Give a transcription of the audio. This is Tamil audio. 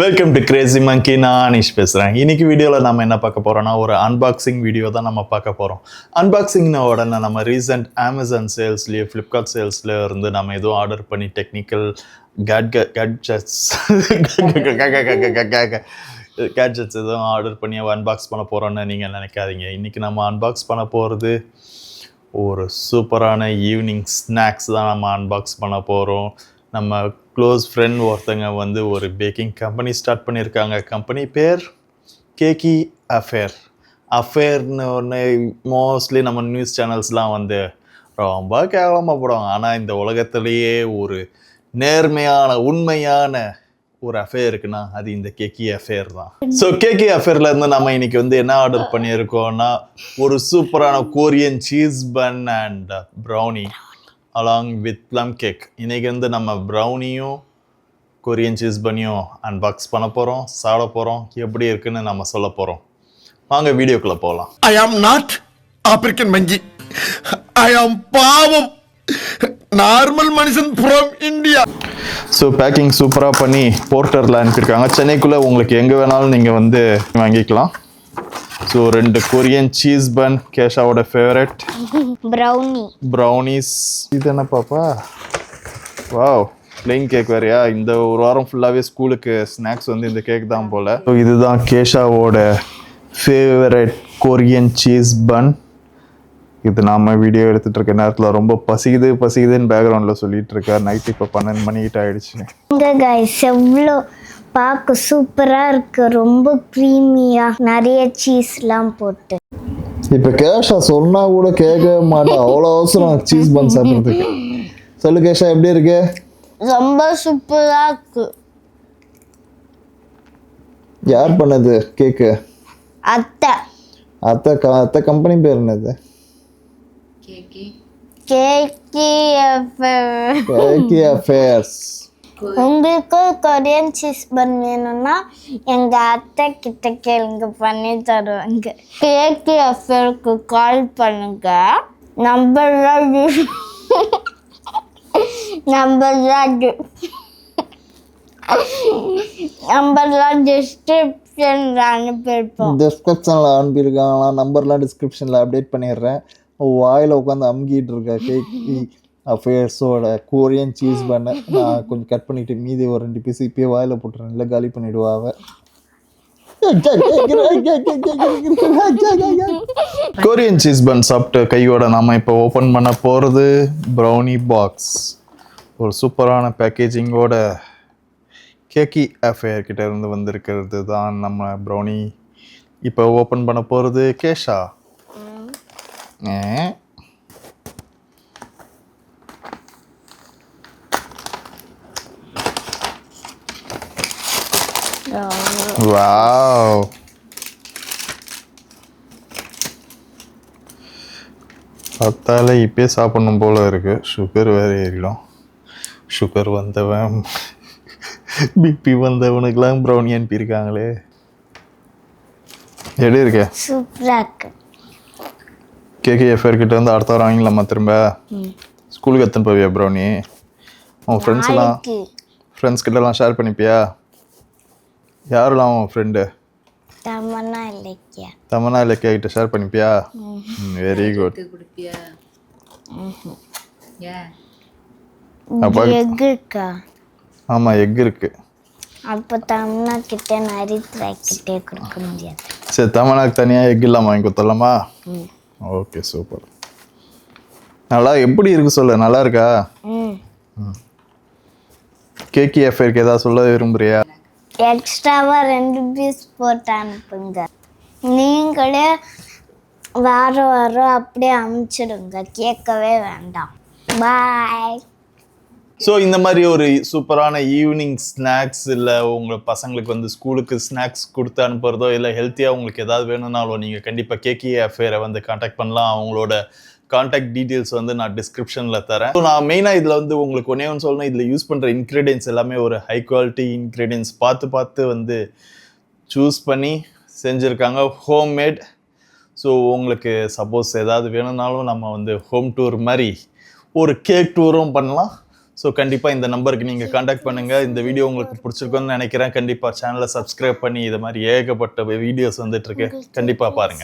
வெல்கம் டு கிரேசி மங்கி. நான் அனீஷ் பேசுகிறேன். இன்னைக்கு வீடியோவில் நம்ம என்ன பார்க்க போகிறோம்னா ஒரு அன்பாக்சிங் வீடியோ தான் நம்ம பார்க்க போகிறோம். அன்பாக்சிங்ன உடனே நம்ம ரீசெண்ட் அமேசான் சேல்ஸ்லேயே ஃப்ளிப்கார்ட் சேல்ஸில் இருந்து நம்ம எதுவும் ஆர்டர் பண்ணி டெக்னிக்கல் கேட்ஜெட்ஸ் எதுவும் ஆர்டர் பண்ணி அன்பாக்ஸ் பண்ண போகிறோன்னு நீங்கள் நினைக்காதீங்க. இன்றைக்கி நம்ம அன்பாக்ஸ் பண்ண போகிறது ஒரு சூப்பரான ஈவினிங் ஸ்நாக்ஸ் தான் நம்ம அன்பாக்ஸ் பண்ண போகிறோம். நம்ம க்ளோஸ் ஃப்ரெண்ட் ஒருத்தங்க வந்து ஒரு பேக்கிங் கம்பெனி ஸ்டார்ட் பண்ணியிருக்காங்க. கம்பெனி பேர் கேக்கி அஃபேர்னு ஒன்று மோஸ்ட்லி நம்ம நியூஸ் சேனல்ஸ்லாம் வந்து ரொம்ப கேவலமாக போடுவாங்க. ஆனால் இந்த உலகத்திலேயே ஒரு நேர்மையான உண்மையான ஒரு அஃபேர் இருக்குன்னா அது இந்த கேக்கி அஃபேர் தான். ஸோ கேக்கி அஃபேர்ல இருந்து நம்ம இன்னைக்கு வந்து என்ன ஆர்டர் பண்ணியிருக்கோம்னா ஒரு சூப்பரான Korean cheese bun and brownie along with plum cake. இன்றைக்கி வந்து நம்ம ப்ரௌனியும் கொரியன் சீஸ் பன்னியும் அன்பாக்ஸ் பண்ண போகிறோம், சாப்பிட போகிறோம். எப்படி இருக்குன்னு நம்ம சொல்ல போகிறோம். வாங்க வீடியோக்குள்ளே போகலாம். ஐ ஆம் நாட் ஆப்பிரிக்கன் மங்கி. ஐ ஆம் பாவம் நார்மல் மனுஷன் ஃப்ரம் இந்தியா. ஸோ பேக்கிங் சூப்பராக பண்ணி போர்ட்டரில் அனுப்பியிருக்காங்க. சென்னைக்குள்ளே உங்களுக்கு எங்கே வேணாலும் நீங்கள் வந்து வாங்கிக்கலாம். ஸோ 2 கொரியன் சீஸ் பன், கேஷாவோட ஃபேவரட் ப்ரௌனிஸ். இது என்ன பாப்பா? வாவ், பிளெயின் கேக் வேறையா? இந்த ஒரு வாரம் ஃபுல்லாகவே ஸ்கூலுக்கு ஸ்நாக்ஸ் வந்து இந்த கேக் தான் போல். ஸோ இதுதான் கேஷாவோட ஃபேவரட் கொரியன் சீஸ் பன். இது நாம் வீடியோ எடுத்துகிட்டு இருக்க நேரத்தில் ரொம்ப பசிக்குதுன்னு பேக்ரவுண்டில் சொல்லிட்டு இருக்கா. நைட் இப்போ 12 மணிக்கிட்ட ஆயிடுச்சு. எவ்வளோ பார்க்க சூப்பராக இருக்கு, ரொம்ப க்ரீமியாக நிறைய சீஸ்லாம் போட்டு. இப்போ கேஷா சொன்னா கூட கேட்கவே மாட்டா, அவ்வளோ அவசரம் சீஸ் பன் சாப்பிட்றதுக்கு. சொல்லு கேஷா, எப்படி இருக்கு? ரொம்ப சூப்பராக இருக்கு. யார் பண்ணது கேக்கு? அத்தை. அத்தை கம்பெனி பேர் என்னது? கேக்கி அஃபேர்ஸ். உங்களுக்கு கொரியன் சீஸ் பன் வேணும்னா எங்கள் அத்தை கிட்ட கேளுங்க, பண்ணி தருவாங்க. கேக்கி அஃபேருக்கு கால் பண்ணுங்க. நம்பர்லாம் டிஸ்கிரிப்ஷனில் அனுப்பியிருப்போம். டிஸ்கிரிப்ஷனில் அனுப்பியிருக்காங்களா? நம்பர்லாம் டிஸ்கிரிப்ஷனில் அப்டேட் பண்ணிடுறேன். வாயில் உட்காந்து அமுக்கிட்டு இருக்கா கேக்கி அஃபேர்ஸோட கொரியன் சீஸ் பண்ண. நான் கொஞ்சம் கட் பண்ணிட்டு மீதி ஒரு 2 பீஸ் இப்பயே வாயில் போட்டுறேன், இல்லை காலி பண்ணிவிடுவா அவ. கொரியன் சீஸ் பன் சாப்பிட்டு கையோட நாம இப்போ ஓப்பன் பண்ண போகிறது ப்ரௌனி பாக்ஸ். ஒரு சூப்பரான பேக்கேஜிங்கோட கேக்கி அஃபேர் கிட்ட இருந்து வந்திருக்கிறது தான் நம்ம ப்ரௌனி. இப்போ ஓப்பன் பண்ண போகிறது கேஷா. வாவ், பார்த்தாலே இப்பயே சாப்பிடணும் போல இருக்கு. சுகர் வேற ஏறிடும். சுகர் வந்தவன் பிபி வந்தவனுக்கெல்லாம் ப்ரௌனி அனுப்பியிருக்காங்களே. எப்படி இருக்கு? சூப்பராக இருக்கு. கேகே எஃப்ஆர் கிட்ட வந்து அடுத்த வாரம் வாங்கிக்கலாமா திரும்ப? ஸ்கூலுக்கு எத்தனை போவியா ப்ரௌனி? உன் ஃப்ரெண்ட்ஸ் கிட்டலாம் ஷேர் பண்ணிப்பியா? யாரெல்லாம் உன் ஃப்ரெண்டு? தமன்னா இலக்கியா கிட்ட ஷேர் பண்ணிப்பியா? Very good. ஆமா, எக் இருக்கு. அப்போ தமன்னா கிட்ட நரித்ரா கிட்டே கொடுக்க முடியாது. சரி, தமன்னாக்கு தனியாக எக் இல்லாமல் வாங்கி கொடுத்துடலாமா? Okay, super. நல்லா எப்படி இருக்கு சொல்லு. நல்லா இருக்கா? கேக்கி அஃபேருக்கு ஏதாவது சொல்ல விரும்புறியா? எக்ஸ்ட்ராவா 2 பீஸ் போட்டு அனுப்புங்க. நீங்களே வாரம் அப்படியே அனுப்பிச்சிடுங்க, கேட்கவே வேண்டாம். பாய். ஸோ இந்த மாதிரி ஒரு சூப்பரான ஈவினிங் ஸ்நாக்ஸ், இல்லை உங்கள் பசங்களுக்கு வந்து ஸ்கூலுக்கு ஸ்நாக்ஸ் கொடுத்து அனுப்புறதோ, இல்லை ஹெல்த்தியாக உங்களுக்கு ஏதாவது வேணும்னாலும் நீங்கள் கண்டிப்பாக கேக்கி அஃபேரை வந்து காண்டாக்ட் பண்ணலாம். அவங்களோட காண்டாக்ட் டீட்டெயில்ஸ் வந்து நான் டிஸ்கிரிப்ஷனில் தரேன். ஸோ நான் மெயினாக இதில் வந்து உங்களுக்கு ஒன்றே ஒன்று சொல்லணும். இதில் யூஸ் பண்ணுற இன்க்ரீடியன்ஸ் எல்லாமே ஒரு ஹை குவாலிட்டி இன்க்ரீடியன்ஸ் பார்த்து வந்து சூஸ் பண்ணி செஞ்சுருக்காங்க, ஹோம்மேட். ஸோ உங்களுக்கு சப்போஸ் ஏதாவது வேணும்னாலும் நம்ம வந்து ஹோம் டூர் மாதிரி ஒரு கேக் டூரும் பண்ணலாம். ஸோ கண்டிப்பாக இந்த நம்பருக்கு நீங்கள் காண்டாக்ட் பண்ணுங்கள். இந்த வீடியோ உங்களுக்கு பிடிச்சிருக்குன்னு நினைக்கிறேன். கண்டிப்பாக சேனலை சப்ஸ்கிரைப் பண்ணி இது மாதிரி ஏகப்பட்ட வீடியோஸ் வந்துட்டு இருக்கு. கண்டிப்பாக பாருங்கள்.